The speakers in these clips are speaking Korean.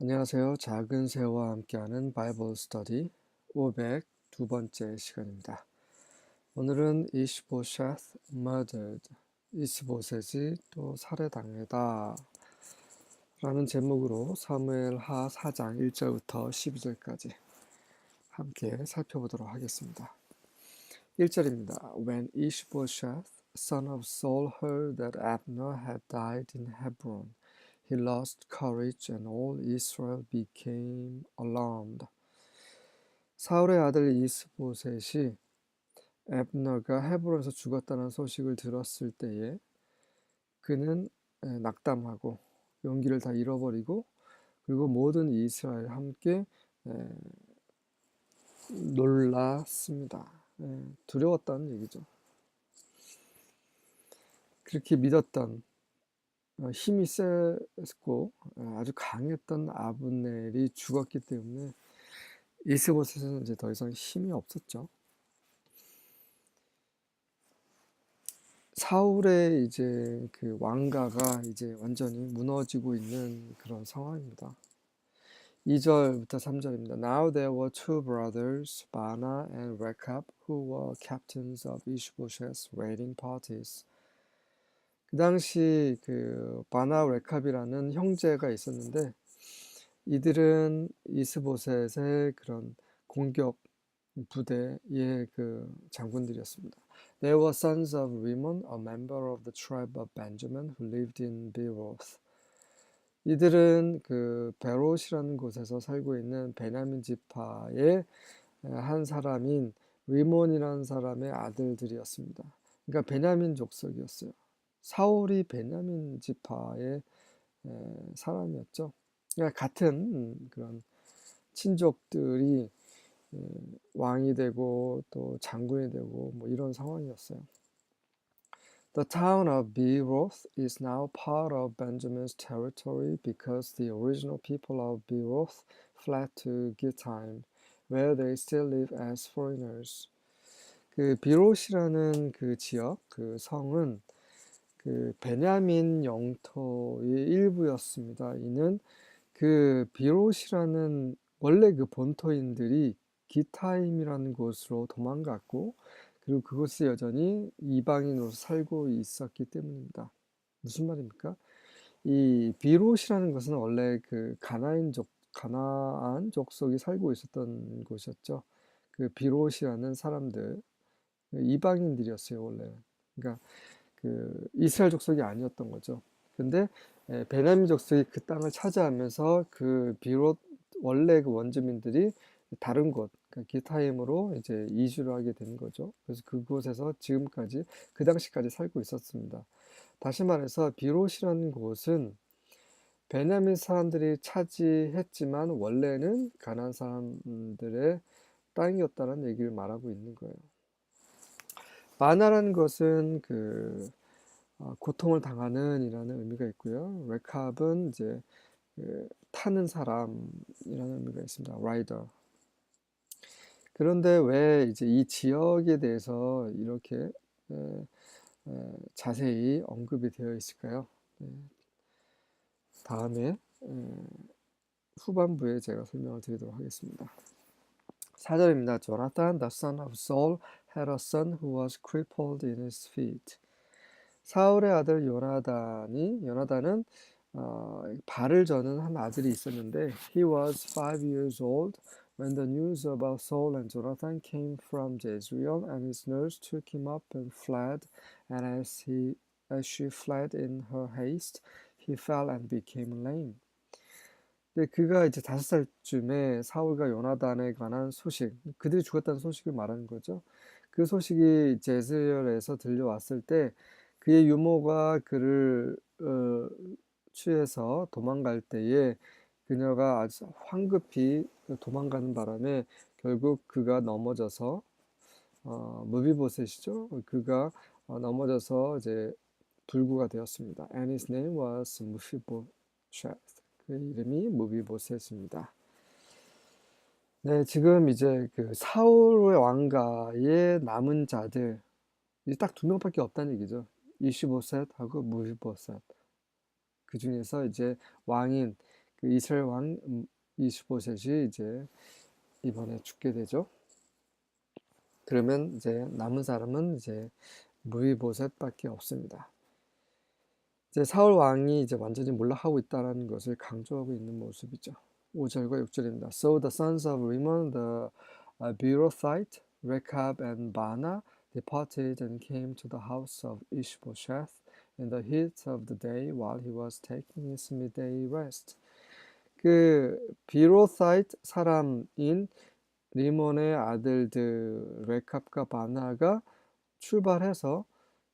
안녕하세요. 작은 새와 함께하는 바이블 스터디 502번째 시간입니다. 오늘은 이시보셋 murdered, 이스보셋이 또 살해당하다 라는 제목으로 사무엘하 4장 1절부터 12절까지 함께 살펴보도록 하겠습니다. 1절입니다. When Ishbosheth, son of Saul, heard that Abner had died in Hebron, he lost courage and all Israel became alarmed. 사울의 아들 이스보셋이 앱너가 헤브론에서 죽었다는 소식을 들었을 때에 그는 낙담하고 용기를 다 잃어버리고 그리고 모든 이스라엘 함께 놀랐습니다. 두려웠다는 얘기죠. 그렇게 믿었던 힘이 셌고 아주 강했던 아브넬이 죽었기 때문에 이스보셋은 이제 더 이상 힘이 없었죠. 사울의 이제 그 왕가가 이제 완전히 무너지고 있는 그런 상황입니다. 2절부터 3절입니다. Now there were two brothers, Baana and Rechab, who were captains of Ishbosheth's raiding parties. 그 당시 그 바나 레캅이라는 형제가 있었는데 이들은 이스보셋의 그런 공격 부대의 그 장군들이었습니다. They were sons of Rimmon, a member of the tribe of Benjamin, who lived in Beeroth. 이들은 그 베롯이라는 곳에서 살고 있는 베냐민 지파의 한 사람인 리몬이라는 사람의 아들들이었습니다. 그러니까 베냐민 족속이었어요. 사울이 베냐민 지파의 사람이었죠. 그러니까 같은 그런 친족들이 왕이 되고 또 장군이 되고 뭐 이런 상황이었어요. The town of Beeroth is now part of Benjamin's territory because the original people of Beeroth fled to Gittaim, where they still live as foreigners. 그 비롯이라는 그 지역, 그 성은 그 베냐민 영토의 일부였습니다. 이는 그 비롯이라는 원래 그 본토인들이 기타임이라는 곳으로 도망갔고 그리고 그곳에 여전히 이방인으로 살고 있었기 때문입니다. 무슨 말입니까? 이 비롯이라는 것은 원래 그 가나안 족속이 살고 있었던 곳이었죠. 그 비롯이라는 사람들 이방인들이었어요 원래는. 그러니까 그 이스라엘 족속이 아니었던 거죠. 근데 베냐민 족속이 그 땅을 차지하면서 그 비롯 원래 그 원주민들이 다른 곳, 그러니까 기타임으로 이제 이주를 하게 된 거죠. 그래서 그곳에서 지금까지 그 당시까지 살고 있었습니다. 다시 말해서 비롯이라는 곳은 베냐민 사람들이 차지했지만 원래는 가나안 사람들의 땅이었다는 얘기를 말하고 있는 거예요. 마나라는 것은 그 고통을 당하는 이라는 의미가 있고요. 레캅은 이제 그 타는 사람이라는 의미가 있습니다. 라이더. 그런데 왜 이제 이 지역에 대해서 이렇게 자세히 언급이 되어 있을까요? 다음에 후반부에 제가 설명을 드리도록 하겠습니다. 4절입니다. Jonathan, the son of Saul, had a son who was crippled in his feet. 사울의 아들 요나단은 발을 저는 한 아들이 있었는데 he was 5 years old when the news about Saul and Jonathan came from Jezreel, and his nurse took him up and fled, and as she fled in her haste, he fell and became lame. 근데 그가 이제 5살쯤에 사울과 요나단에 관한 소식, 그들이 죽었다는 소식을 말하는 거죠. 그 소식이 제스엘에서 들려왔을 때 그의 유모가 그를 취해서 도망갈 때에 그녀가 아주 황급히 도망가는 바람에 결국 그가 넘어져서 무비보셋이죠. 그가 넘어져서 이제 불구가 되었습니다. And his name was Mephibosheth. 그 이름이 무비보셋입니다. 네, 지금 이제 그 사울의 왕가의 남은 자들 이제 딱 2명밖에 없다는 얘기죠. 이시보셋하고 무비보셋. 그 중에서 이제 왕인 그 이스라엘 왕 이스보셋이 이제 이번에 죽게 되죠. 그러면 이제 남은 사람은 이제 무이보셋밖에 없습니다. 이제 사울 왕이 이제 완전히 몰락하고 있다는 것을 강조하고 있는 모습이죠. 5절과 6절입니다. So the sons of Rimmon the Beerothite, Rechab and Baanah departed and came to the house of Ishbosheth in the heat of the day while he was taking his midday rest. 그 비로사이트 사람인 리몬의 아들들 레캅과 바나가 출발해서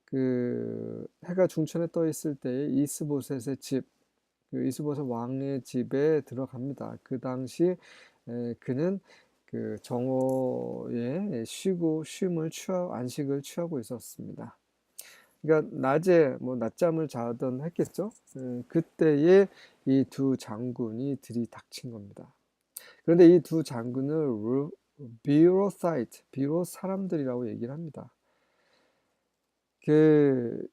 그 해가 중천에 떠 있을 때에 이스보셋의 집, 그 이스보셋 왕의 집에 들어갑니다. 그 당시 그는 그 정오에 쉬고 안식을 취하고 있었습니다. 그러니까 낮에 뭐 낮잠을 자던 했겠죠. 그때에 이 두 장군이 들이닥친 겁니다. 그런데 이 두 장군을 비로사이트, 비로 사람들이라고 얘기를 합니다. 그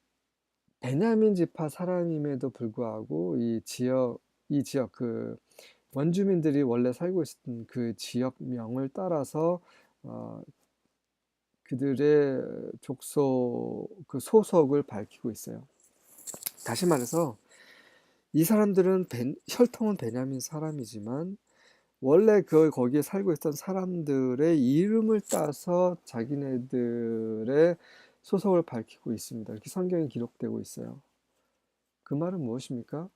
베냐민 지파 사람임에도 불구하고 이 지역 그 원주민들이 원래 살고 있었던 그 지역명을 따라서 그들의 그 소속을 밝히고 있어요. 다시 말해서 이 사람들은 혈통은 베냐민 사람이지만 원래 거기에 살고 있던 사람들의 이름을 따서 자기네들의 소속을 밝히고 있습니다. 이렇게 성경에 기록되고 있어요. 그 말은 무엇입니까?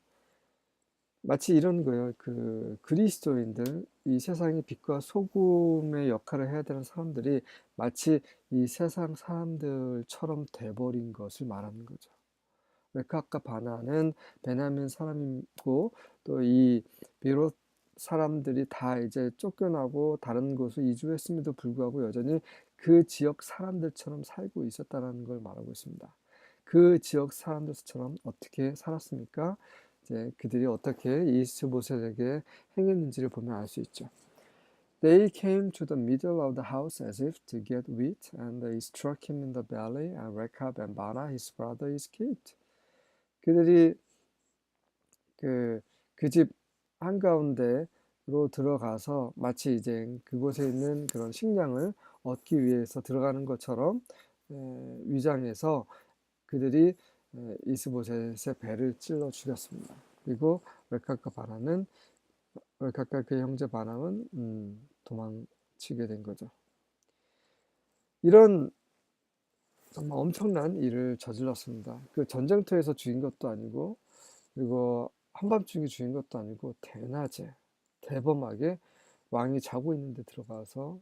마치 이런 거예요. 그 그리스도인들, 이 세상의 빛과 소금의 역할을 해야 되는 사람들이 마치 이 세상 사람들처럼 돼버린 것을 말하는 거죠. 레카과 바나는 베냐민 사람이고 또 이 비롯 사람들이 다 이제 쫓겨나고 다른 곳으로 이주했음에도 불구하고 여전히 그 지역 사람들처럼 살고 있었다는 걸 말하고 있습니다. 그 지역 사람들처럼 어떻게 살았습니까? 이제 그들이 어떻게 이스보셋에게 행했는지를 보면 알 수 있죠. They came to the middle of the house as if to get wheat, and they struck him in the belly, and Rechab and Baanah his brother is killed. 그들이 그 집 한가운데로 들어가서 마치 이제 그곳에 있는 그런 식량을 얻기 위해서 들어가는 것처럼 위장해서 그들이 이스보셋의 배를 찔러 죽였습니다. 그리고 렉캅과 그의 형제 바람은 도망치게 된 거죠. 이런 정말 엄청난 일을 저질렀습니다. 그 전쟁터에서 죽인 것도 아니고 그리고 한밤중에 죽인 것도 아니고 대낮에 대범하게 왕이 자고 있는데 들어가서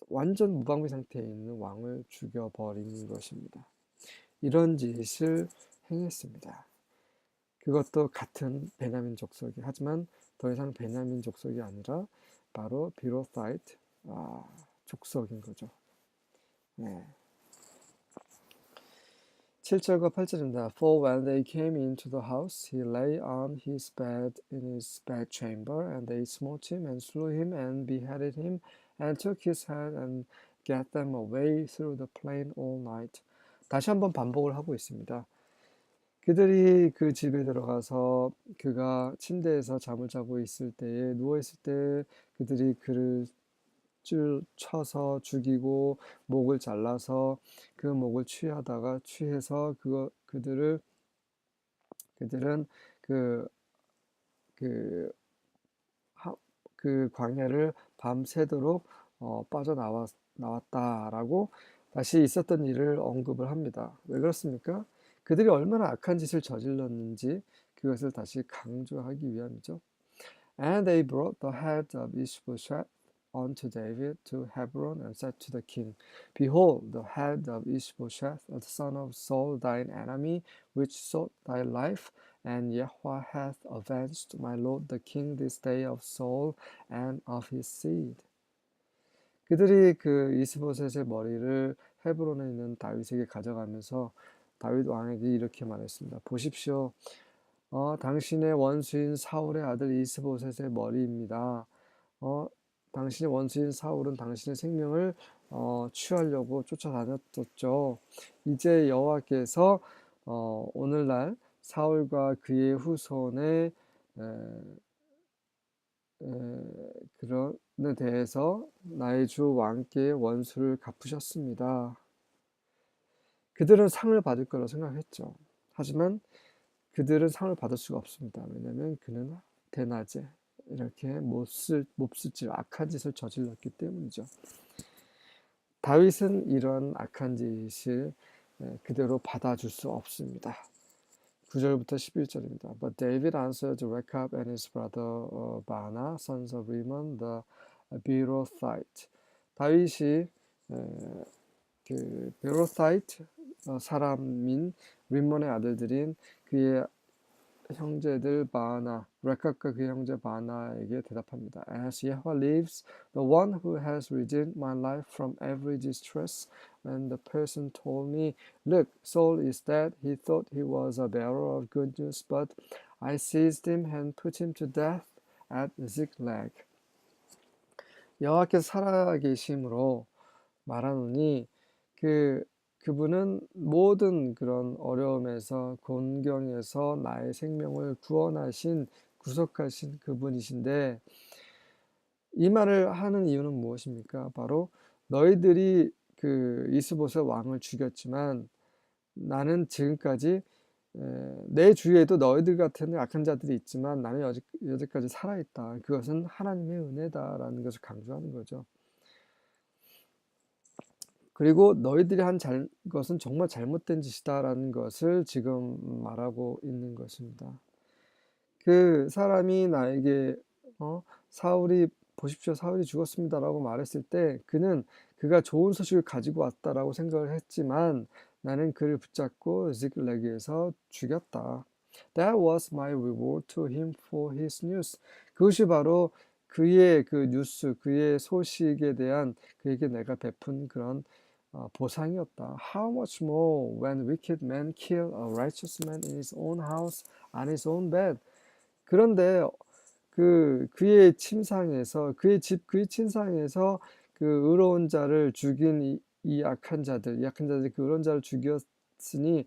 완전 무방비 상태에 있는 왕을 죽여버린 것입니다. 이런 짓을 행했습니다. 그것도 같은 베냐민 족속이 하지만 더 이상 베냐민 족속이 아니라 바로 비로사이트 족속인 거죠. 7절과 8절입니다. For when they came into the house, he lay on his bed in his bedchamber, and they smote him and slew him and beheaded him and took his head and gat them away through the plain all night. 다시 한번 반복을 하고 있습니다. 그들이 그 집에 들어가서 그가 침대에서 잠을 자고 있을 때에 누워있을 때 그들이 그를 쳐서 죽이고 목을 잘라서 그 목을 취해서 그들은 그, 그, 그 광야를 밤새도록 나왔다라고 다시 있었던 일을 언급을 합니다. 왜 그렇습니까? 그들이 얼마나 악한 짓을 저질렀는지 그것을 다시 강조하기 위함이죠. And they brought the head of Ishbosheth unto David to Hebron and said to the king, Behold, the head of Ishbosheth, the son of Saul, thine enemy, which sought thy life, and Yahweh hath avenged my lord the king this day of Saul and of his seed. 그들이 그 이스보셋의 머리를 헤브론에 있는 다윗에게 가져가면서 다윗 왕에게 이렇게 말했습니다. 보십시오. 당신의 원수인 사울의 아들 이스보셋의 머리입니다. 당신의 원수인 사울은 당신의 생명을 취하려고 쫓아다녔었죠. 이제 여호와께서 오늘날 사울과 그의 후손의 에, 그런에 대해서 나의 주 왕께 원수를 갚으셨습니다. 그들은 상을 받을 거라 생각했죠. 하지만 그들은 상을 받을 수가 없습니다. 왜냐하면 그는 대낮에 이렇게 몹쓸 악한 짓을 저질렀기 때문이죠. 다윗은 이런 악한 짓을 그대로 받아줄 수 없습니다. 9절부터 11절입니다. But David answered Rechab and his brother Baanah, sons of Rimmon the Beerothite. 다윗이 그 베로사이트 사람인 림몬의 아들들인 그의 형제들 바나, 레캅과 그의 형제 바나에게 대답합니다. As Yahweh lives, the one who has redeemed my life from every distress, when the person told me, Look, Saul is dead, he thought he was a bearer of good news, but I seized him and put him to death at Ziklag. 여호와께서 살아계심으로 말하노니 그분은 모든 그런 어려움에서 곤경에서 나의 생명을 구원하신 구속하신 그분이신데 이 말을 하는 이유는 무엇입니까? 바로 너희들이 그 이스보셋 왕을 죽였지만 나는 지금까지 내 주위에도 너희들 같은 악한 자들이 있지만 나는 여지까지 살아있다. 그것은 하나님의 은혜다라는 것을 강조하는 거죠. 그리고 너희들이 한 것은 정말 잘못된 짓이다라는 것을 지금 말하고 있는 것입니다. 그 사람이 나에게 사울이 보십시오, 사울이 죽었습니다라고 말했을 때 그가 좋은 소식을 가지고 왔다라고 생각을 했지만 나는 그를 붙잡고 지글래기에서 죽였다. That was my reward to him for his news. 그것이 바로 그의 그 뉴스, 그의 소식에 대한 그에게 내가 베푼 그런 보상이었다. How much more when wicked men kill a righteous man in his own house on his own bed. 그런데 그의 침상에서 그의 침상에서 그 의로운 자를 죽인 이 악한 자들이 그 의로운 자를 죽였으니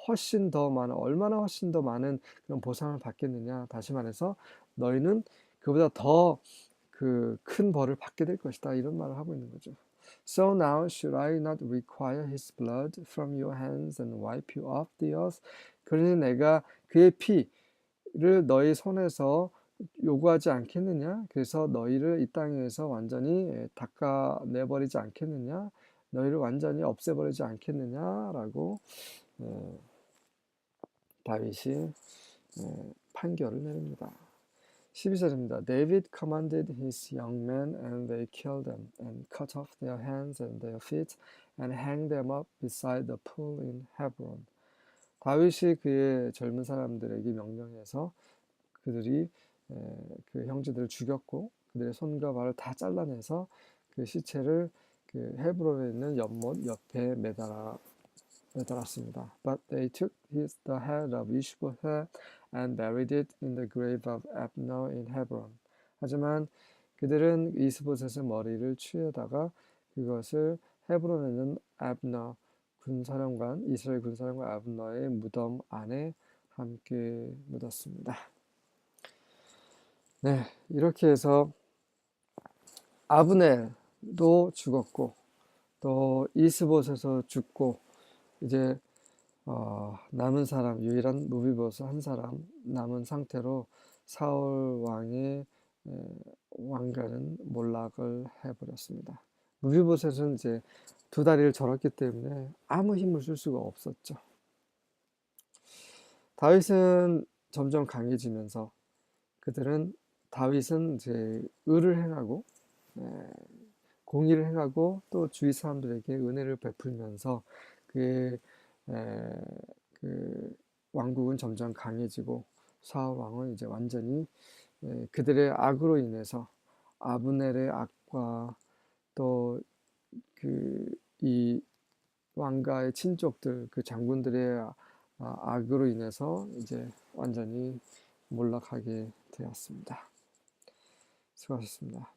훨씬 더 많은 얼마나 훨씬 더 많은 그런 보상을 받겠느냐. 다시 말해서 너희는 그보다 더 그 큰 벌을 받게 될 것이다. 이런 말을 하고 있는 거죠. So now should I not require his blood from your hands and wipe you off the earth? 그러니 내가 그의 피를 너희 손에서 요구하지 않겠느냐? 그래서 너희를 이 땅에서 완전히 닦아내버리지 않겠느냐? 너희를 완전히 없애버리지 않겠느냐라고 다윗이 판결을 내립니다. 12절입니다. David commanded his young men and they killed them and cut off their hands and their feet and hanged them up beside the pool in Hebron. 다윗이 그의 젊은 사람들에게 명령해서 그들이 그 형제들을 죽였고 그들의 손과 발을 다 잘라내서 그 시체를 그 헤브론에 있는 연못 옆에 매달았습니다. But they took the head of Ishbosheth and buried it in the grave of Abner in Hebron. 하지만 그들은 이스보셋의 머리를 취해다가 그것을 헤브론에 있는 아브너 이스라엘 군사령관 아브너의 무덤 안에 함께 묻었습니다. 네, 이렇게 해서 아브넬도 죽었고 또 이스보셋에서 죽고 이제 남은 사람 유일한 무비보스 한 사람 남은 상태로 사울 왕의 왕가는 몰락을 해버렸습니다. 무비보셋은 이제 두 다리를 절었기 때문에 아무 힘을 쓸 수가 없었죠. 다윗은 점점 강해지면서 다윗은 이제 의를 행하고 공의를 행하고 또 주위 사람들에게 은혜를 베풀면서 그의 그 왕국은 점점 강해지고 사울 왕은 이제 완전히 그들의 악으로 인해서 아브넬의 악과 또 이 왕가의 친족들 그 장군들의 악으로 인해서 이제 완전히 몰락하게 되었습니다. 수고하셨습니다.